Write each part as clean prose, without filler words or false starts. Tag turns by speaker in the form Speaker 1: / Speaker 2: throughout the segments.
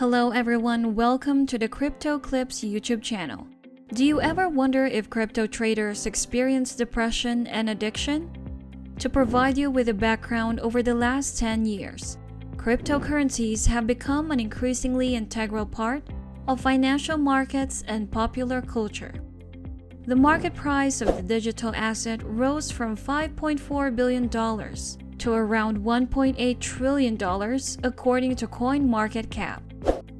Speaker 1: Hello everyone, welcome to the Crypto Clips YouTube channel. Do you ever wonder if crypto traders experience depression and addiction? To provide you with a background over the last 10 years, cryptocurrencies have become an increasingly integral part of financial markets and popular culture. The market price of the digital asset rose from $5.4 billion to around $1.8 trillion according to CoinMarketCap.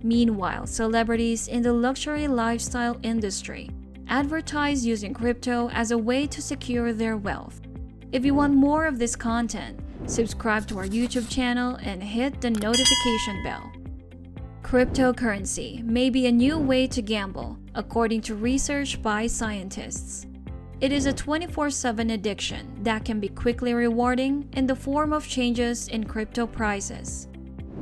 Speaker 1: Meanwhile, celebrities in the luxury lifestyle industry advertise using crypto as a way to secure their wealth. If you want more of this content, subscribe to our YouTube channel and hit the notification bell. Cryptocurrency may be a new way to gamble, according to research by scientists. It is a 24/7 addiction that can be quickly rewarding in the form of changes in crypto prices.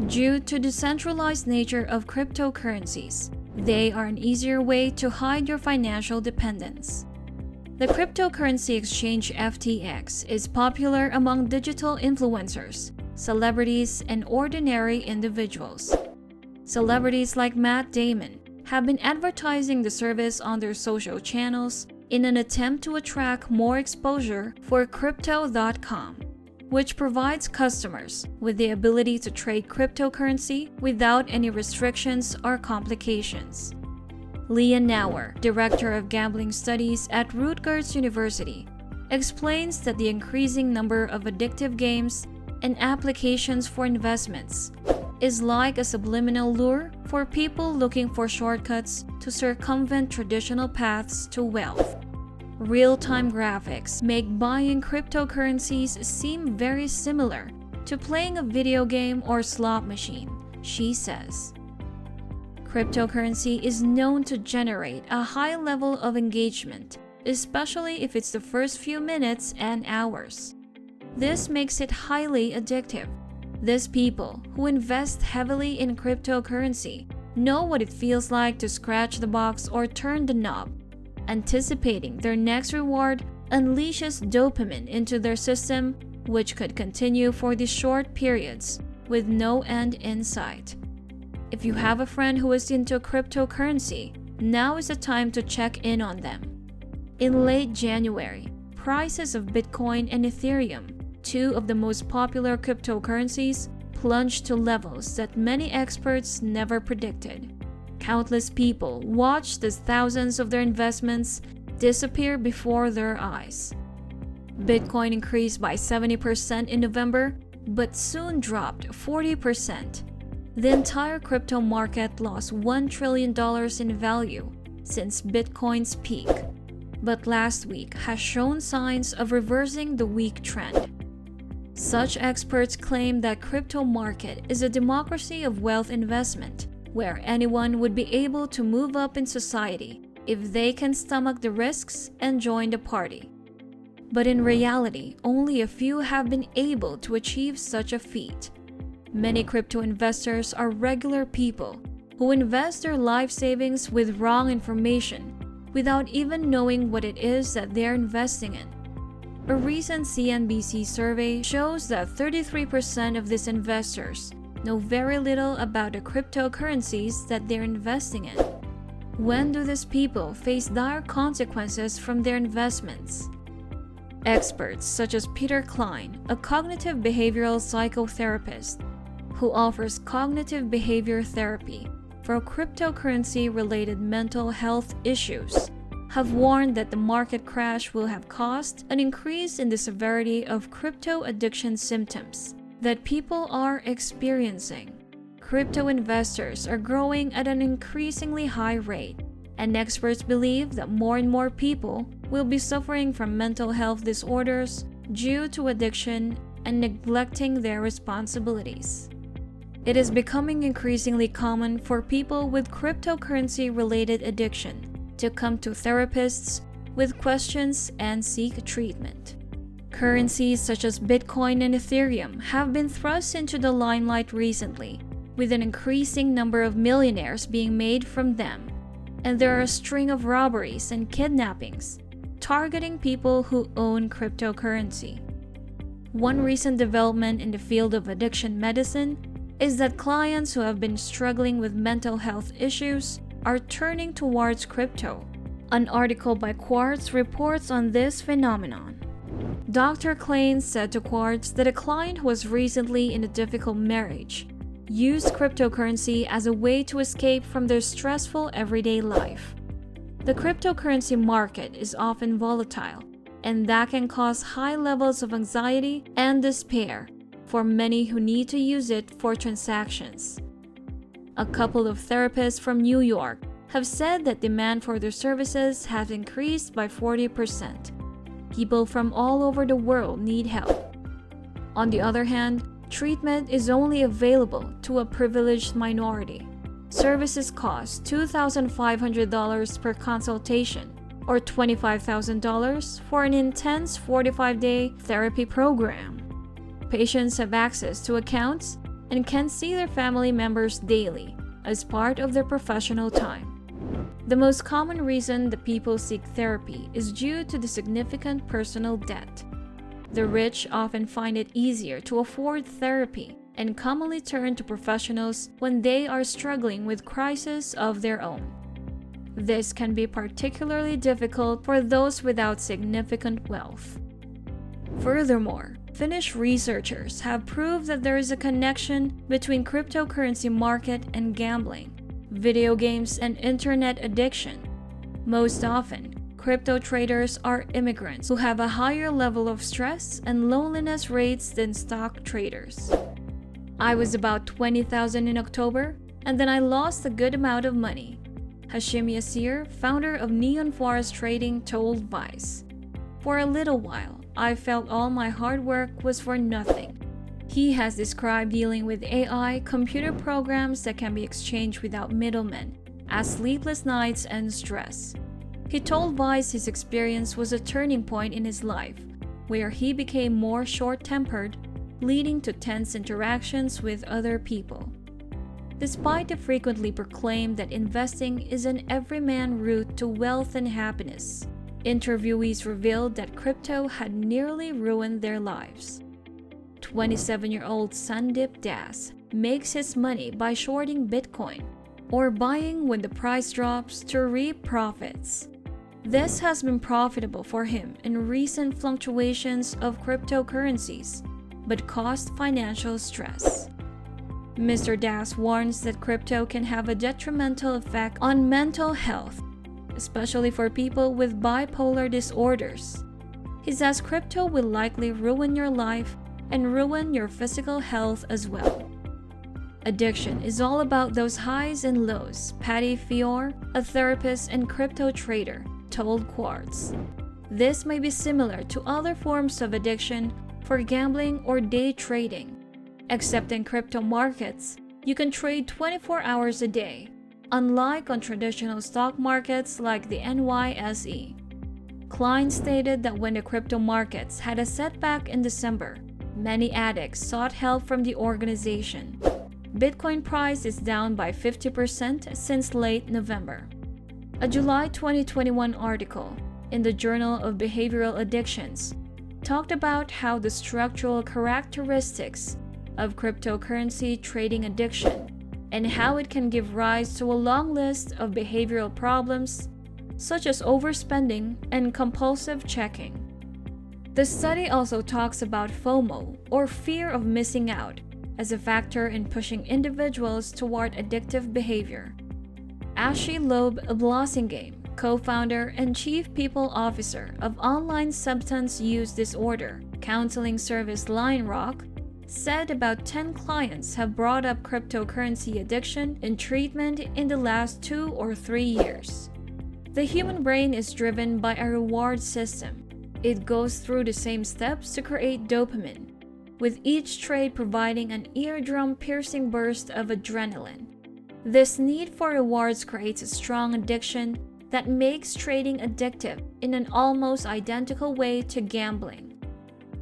Speaker 1: Due to the decentralized nature of cryptocurrencies, they are an easier way to hide your financial dependence. The cryptocurrency exchange FTX is popular among digital influencers, celebrities, and ordinary individuals. Celebrities like Matt Damon have been advertising the service on their social channels in an attempt to attract more exposure for Crypto.com, which provides customers with the ability to trade cryptocurrency without any restrictions or complications. Lia Nower, Director of Gambling Studies at Rutgers University, explains that the increasing number of addictive games and applications for investments is like a subliminal lure for people looking for shortcuts to circumvent traditional paths to wealth. Real-time graphics make buying cryptocurrencies seem very similar to playing a video game or slot machine, she says. Cryptocurrency is known to generate a high level of engagement, especially if it's the first few minutes and hours. This makes it highly addictive. These people who invest heavily in cryptocurrency know what it feels like to scratch the box or turn the knob. Anticipating their next reward unleashes dopamine into their system, which could continue for these short periods with no end in sight. If you have a friend who is into cryptocurrency, now is the time to check in on them. In late January, prices of Bitcoin and Ethereum, two of the most popular cryptocurrencies, plunged to levels that many experts never predicted. Countless people watched as thousands of their investments disappear before their eyes. Bitcoin increased by 70% in November, but soon dropped 40%. The entire crypto market lost $1 trillion in value since Bitcoin's peak, but last week has shown signs of reversing the weak trend. Such experts claim that crypto market is a democracy of wealth investment, where anyone would be able to move up in society if they can stomach the risks and join the party. But in reality, only a few have been able to achieve such a feat. Many crypto investors are regular people who invest their life savings with wrong information without even knowing what it is that they're investing in. A recent CNBC survey shows that 33% of these investors know very little about the cryptocurrencies that they're investing in. When do these people face dire consequences from their investments? Experts such as Peter Klein, a cognitive behavioral psychotherapist who offers cognitive behavior therapy for cryptocurrency-related mental health issues, have warned that the market crash will have caused an increase in the severity of crypto addiction symptoms that people are experiencing. Crypto investors are growing at an increasingly high rate, and experts believe that more and more people will be suffering from mental health disorders due to addiction and neglecting their responsibilities. It is becoming increasingly common for people with cryptocurrency-related addiction to come to therapists with questions and seek treatment. Currencies such as Bitcoin and Ethereum have been thrust into the limelight recently, with an increasing number of millionaires being made from them, and there are a string of robberies and kidnappings targeting people who own cryptocurrency. One recent development in the field of addiction medicine is that clients who have been struggling with mental health issues are turning towards crypto. An article by Quartz reports on this phenomenon. Dr. Klein said to Quartz that a client who was recently in a difficult marriage used cryptocurrency as a way to escape from their stressful everyday life. The cryptocurrency market is often volatile, and that can cause high levels of anxiety and despair for many who need to use it for transactions. A couple of therapists from New York have said that demand for their services has increased by 40%. People from all over the world need help. On the other hand, treatment is only available to a privileged minority. Services cost $2,500 per consultation, or $25,000 for an intense 45-day therapy program. Patients have access to accounts and can see their family members daily as part of their professional time. The most common reason that people seek therapy is due to the significant personal debt. The rich often find it easier to afford therapy and commonly turn to professionals when they are struggling with crises of their own. This can be particularly difficult for those without significant wealth. Furthermore, Finnish researchers have proved that there is a connection between cryptocurrency market and gambling, video games, and internet addiction. Most often, crypto traders are immigrants who have a higher level of stress and loneliness rates than stock traders. I was about 20,000 in October, and then I lost a good amount of money, Hashim Yassir, founder of Neon Forest Trading, told Vice. For a little while, I felt all my hard work was for nothing. He has described dealing with AI computer programs that can be exchanged without middlemen as sleepless nights and stress. He told Vice his experience was a turning point in his life, where he became more short-tempered, leading to tense interactions with other people. Despite the frequently proclaimed that investing is an everyman route to wealth and happiness, interviewees revealed that crypto had nearly ruined their lives. 27-year-old Sandip Das makes his money by shorting Bitcoin or buying when the price drops to reap profits. This has been profitable for him in recent fluctuations of cryptocurrencies, but caused financial stress. Mr. Das warns that crypto can have a detrimental effect on mental health, especially for people with bipolar disorders. He says crypto will likely ruin your life and ruin your physical health as well. Addiction is all about those highs and lows, Patty Fior, a therapist and crypto trader, told Quartz. This may be similar to other forms of addiction for gambling or day trading. Except in crypto markets, you can trade 24 hours a day, unlike on traditional stock markets like the NYSE. Klein stated that when the crypto markets had a setback in December, many addicts sought help from the organization. Bitcoin price is down by 50% since late November. A July 2021 article in the Journal of Behavioral Addictions talked about how the structural characteristics of cryptocurrency trading addiction and how it can give rise to a long list of behavioral problems such as overspending and compulsive checking. The study also talks about FOMO, or fear of missing out, as a factor in pushing individuals toward addictive behavior. Loeb, a Blassingame, co-founder and chief people officer of online substance use disorder counseling service Line Rock, said about 10 clients have brought up cryptocurrency addiction in treatment in the last 2 or 3 years. The human brain is driven by a reward system. It goes through the same steps to create dopamine, with each trade providing an eardrum-piercing burst of adrenaline. This need for rewards creates a strong addiction that makes trading addictive in an almost identical way to gambling.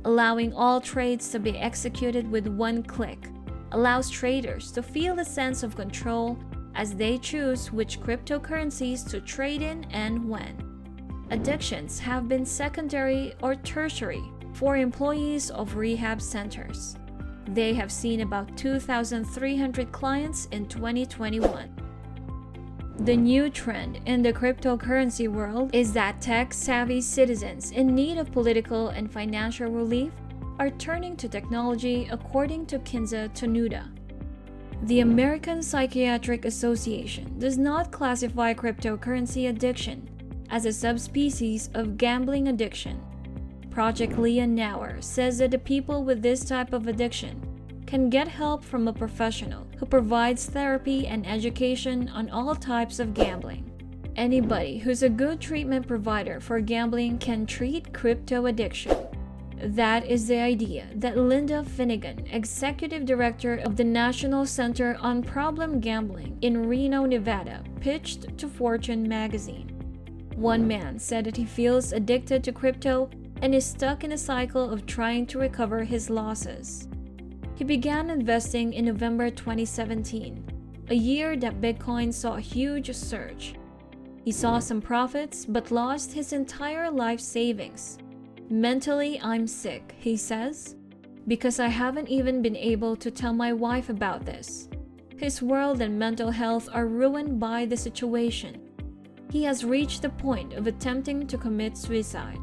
Speaker 1: Allowing all trades to be executed with one click allows traders to feel a sense of control as they choose which cryptocurrencies to trade in and when. Addictions have been secondary or tertiary for employees of rehab centers. They have seen about 2,300 clients in 2021. The new trend in the cryptocurrency world is that tech-savvy citizens in need of political and financial relief are turning to technology, according to Kinza Tenuta. The American Psychiatric Association does not classify cryptocurrency addiction as a subspecies of gambling addiction. Project Lia Nower says that the people with this type of addiction can get help from a professional who provides therapy and education on all types of gambling. Anybody who's a good treatment provider for gambling can treat crypto addiction. That is the idea that Linda Finnegan, executive director of the National Center on Problem Gambling in Reno, Nevada, pitched to Fortune magazine. One man said that he feels addicted to crypto and is stuck in a cycle of trying to recover his losses. He began investing in November 2017, a year that Bitcoin saw a huge surge. He saw some profits but lost his entire life savings. Mentally, I'm sick, he says, because I haven't even been able to tell my wife about this. His world and mental health are ruined by the situation. He has reached the point of attempting to commit suicide.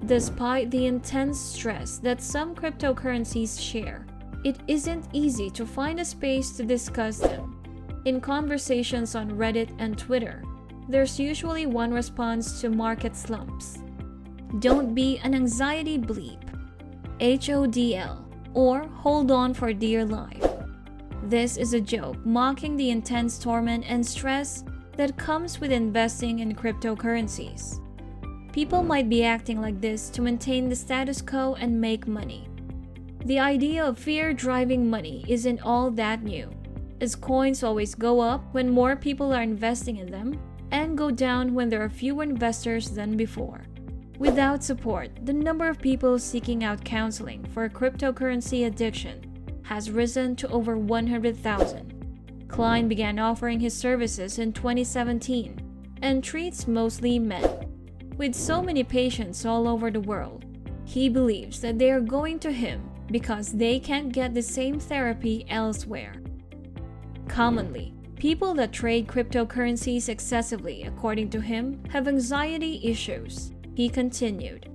Speaker 1: Despite the intense stress that some cryptocurrencies share, it isn't easy to find a space to discuss them. In conversations on Reddit and Twitter, there's usually one response to market slumps. Don't be an anxiety bleep, HODL, or hold on for dear life. This is a joke mocking the intense torment and stress that comes with investing in cryptocurrencies. People might be acting like this to maintain the status quo and make money. The idea of fear driving money isn't all that new, as coins always go up when more people are investing in them and go down when there are fewer investors than before. Without support, the number of people seeking out counseling for cryptocurrency addiction has risen to over 100,000. Klein began offering his services in 2017 and treats mostly men. With so many patients all over the world, he believes that they are going to him because they can't get the same therapy elsewhere. Commonly, people that trade cryptocurrencies excessively, according to him, have anxiety issues. He continued,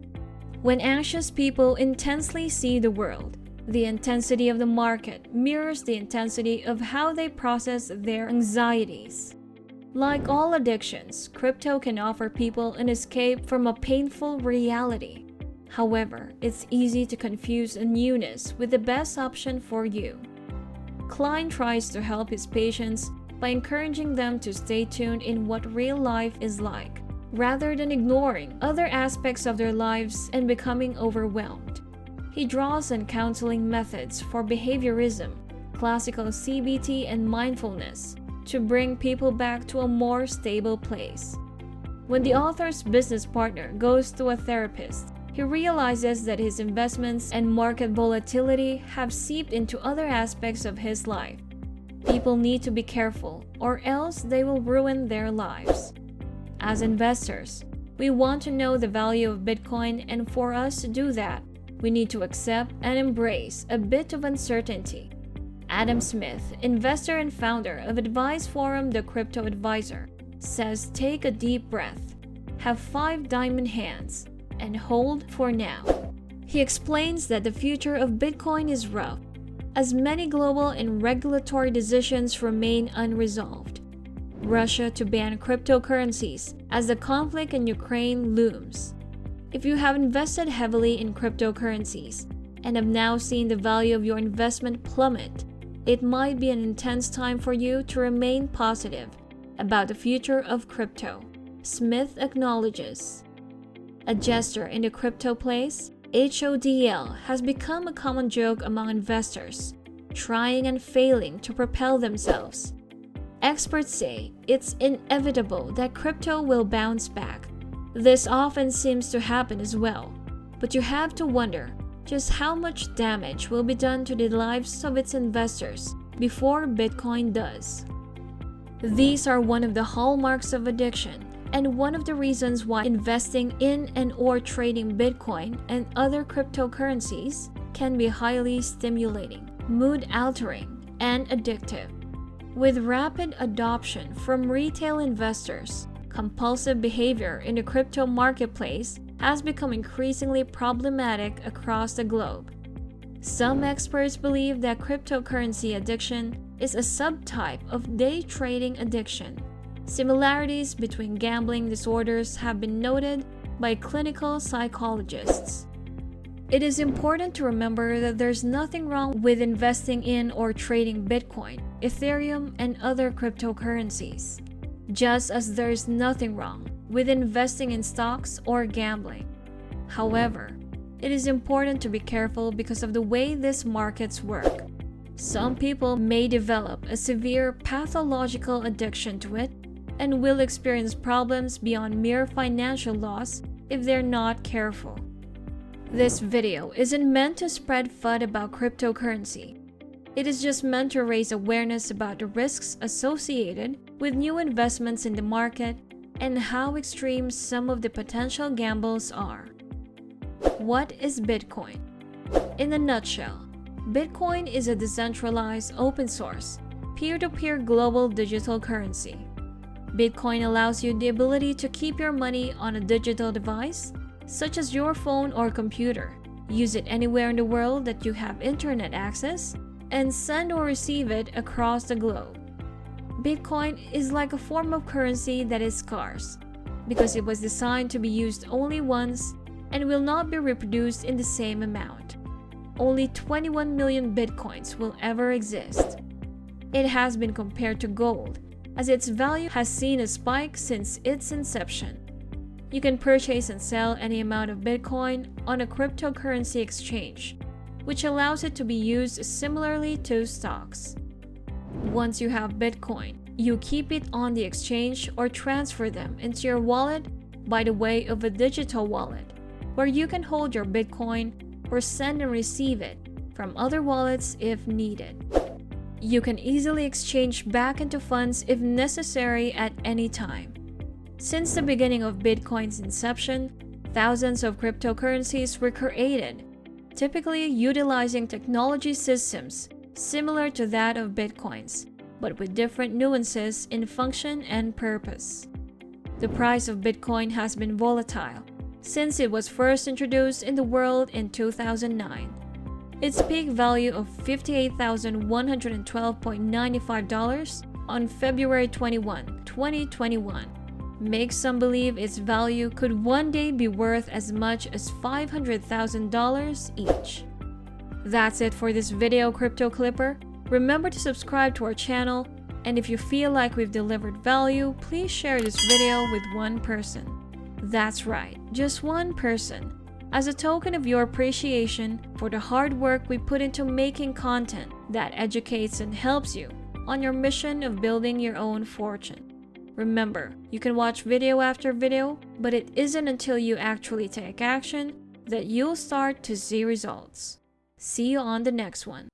Speaker 1: when anxious people intensely see the world, the intensity of the market mirrors the intensity of how they process their anxieties. Like all addictions, crypto can offer people an escape from a painful reality. However, it's easy to confuse a newness with the best option for you. Klein tries to help his patients by encouraging them to stay tuned in what real life is like, rather than ignoring other aspects of their lives and becoming overwhelmed. He draws on counseling methods for behaviorism, classical CBT, and mindfulness to bring people back to a more stable place. When the author's business partner goes to a therapist, he realizes that his investments and market volatility have seeped into other aspects of his life. People need to be careful, or else they will ruin their lives. As investors, we want to know the value of Bitcoin, and for us to do that, we need to accept and embrace a bit of uncertainty. Adam Smith, investor and founder of advice forum The Crypto Advisor, says take a deep breath, have 5 diamond hands, and hold for now. He explains that the future of Bitcoin is rough, as many global and regulatory decisions remain unresolved. Russia to ban cryptocurrencies as the conflict in Ukraine looms. If you have invested heavily in cryptocurrencies and have now seen the value of your investment plummet, it might be an intense time for you to remain positive about the future of crypto, Smith acknowledges. A jester in the crypto place, HODL has become a common joke among investors, trying and failing to propel themselves. Experts say it's inevitable that crypto will bounce back. This often seems to happen as well, but you have to wonder just how much damage will be done to the lives of its investors before Bitcoin does. These are one of the hallmarks of addiction and one of the reasons why investing in and/or trading Bitcoin and other cryptocurrencies can be highly stimulating. mood-altering, and addictive. With rapid adoption from retail investors, compulsive behavior in the crypto marketplace has become increasingly problematic across the globe. Some experts believe that cryptocurrency addiction is a subtype of day trading addiction. Similarities between gambling disorders have been noted by clinical psychologists. It is important to remember that there's nothing wrong with investing in or trading Bitcoin, Ethereum, and other cryptocurrencies, just as there's nothing wrong with investing in stocks or gambling. However, it is important to be careful because of the way these markets work. Some people may develop a severe pathological addiction to it and will experience problems beyond mere financial loss if they're not careful. This video isn't meant to spread FUD about cryptocurrency. It is just meant to raise awareness about the risks associated with new investments in the market and how extreme some of the potential gambles are. What is Bitcoin? In a nutshell, Bitcoin is a decentralized, open-source, peer-to-peer global digital currency. Bitcoin allows you the ability to keep your money on a digital device, such as your phone or computer, use it anywhere in the world that you have internet access, and send or receive it across the globe. Bitcoin is like a form of currency that is scarce, because it was designed to be used only once and will not be reproduced in the same amount. Only 21 million Bitcoins will ever exist. It has been compared to gold, as its value has seen a spike since its inception. You can purchase and sell any amount of Bitcoin on a cryptocurrency exchange, which allows it to be used similarly to stocks. Once you have Bitcoin, you keep it on the exchange or transfer them into your wallet by the way of a digital wallet, where you can hold your Bitcoin or send and receive it from other wallets if needed. You can easily exchange back into funds if necessary at any time. Since the beginning of Bitcoin's inception, thousands of cryptocurrencies were created, typically utilizing technology systems similar to that of Bitcoin's, but with different nuances in function and purpose. The price of Bitcoin has been volatile since it was first introduced in the world in 2009. Its peak value of $58,112.95 on February 21, 2021, makes some believe its value could one day be worth as much as $500,000 each. That's it for this video, Crypto Clipper. Remember to subscribe to our channel, and if you feel like we've delivered value, please share this video with one person. That's right, just one person, as a token of your appreciation for the hard work we put into making content that educates and helps you on your mission of building your own fortune. Remember, you can watch video after video, but it isn't until you actually take action that you'll start to see results. See you on the next one.